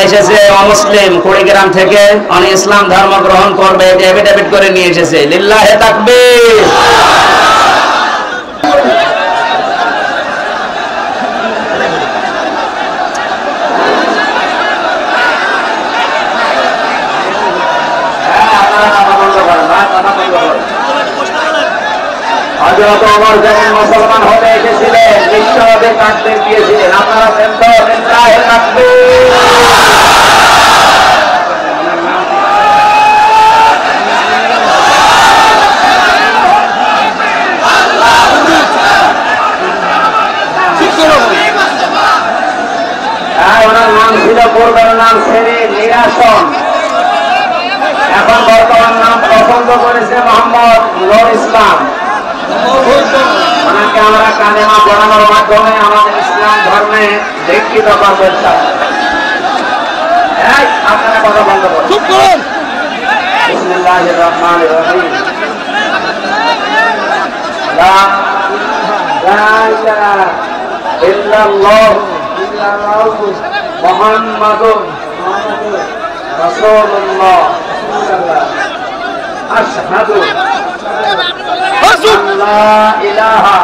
এসেছে অমুসলিম কুড়িগ্রাম থেকে, উনি ইসলাম ধর্ম গ্রহণ করবে এফিডেভিট করে নিয়ে এসেছে। লিল্লাহে তাকবীর। হযরত ওমর যখন মুসলমান হতে এসেছিলেন বিশ্বব্যাপী তাকবীর দিয়েছিলেন। আপনারা বলেন তো লিল্লাহে তাকবীর। ওনার নাম ছিল, পূর্বের নাম শেরে নিরাসন, এখন বর্তমান নাম পছন্দ করেছে মোহাম্মদ নূর ইসলাম। ওনাকে আমরা কালেমা পড়ানোর মাধ্যমে আমাদের ইসলাম ধর্মে দীক্ষিত করতে চাই। আপনারা কথা বন্ধ করুন। বিসমিল্লাহির রহমানির রহিম। লা ইলাহা ইল্লাল্লাহ মুহাম্মাদুর রাসূলুল্লাহ। আশহাদু লা ইলাহা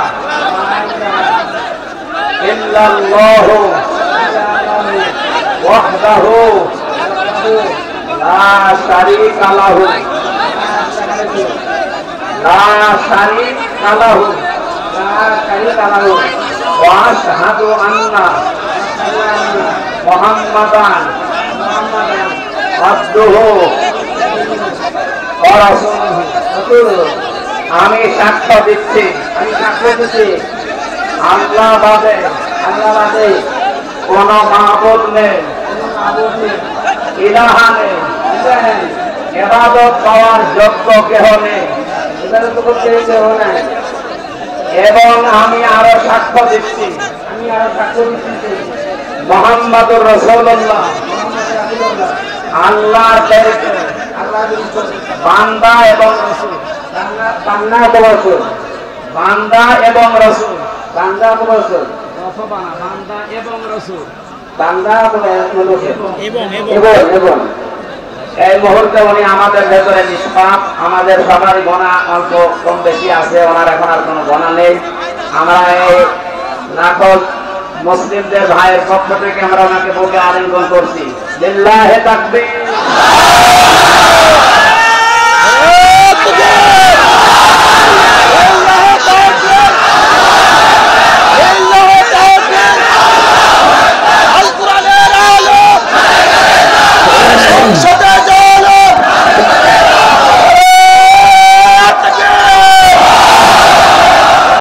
ইল্লাল্লাহু ওয়াহদাহু লা শারীকা লাহু ওয়া আশহাদু আন্না মুহাম্মাদান আবদুহু ওয়া রাসূলুহু। আমি সাক্ষ্য দিচ্ছি আল্লাহ বাদে কোন মাবুদ নেই, ইলাহা নেই, ইবাদত পাওয়ার যোগ্য কেহ নেই, এবং আমি আরো সাক্ষ্য দিচ্ছি মুহাম্মাদুর রাসূলুল্লাহ আল্লাহর বান্দা এবং রাসূল। বান্দা এবং রাসূল, এই মুহূর্তে উনি আমাদের ভেতরে নিষ্পাপ। আমাদের সবারই গোনা অল্প কম বেশি আছে, ওনার এখন আর কোনো গোনা নেই। আমরা এই নাকল মুসলিমদের ভাইয়ের পক্ষ থেকে আমরা ওনাকে বুকে আলিঙ্গন করছি। লিল্লাহে তাকবীর। Shut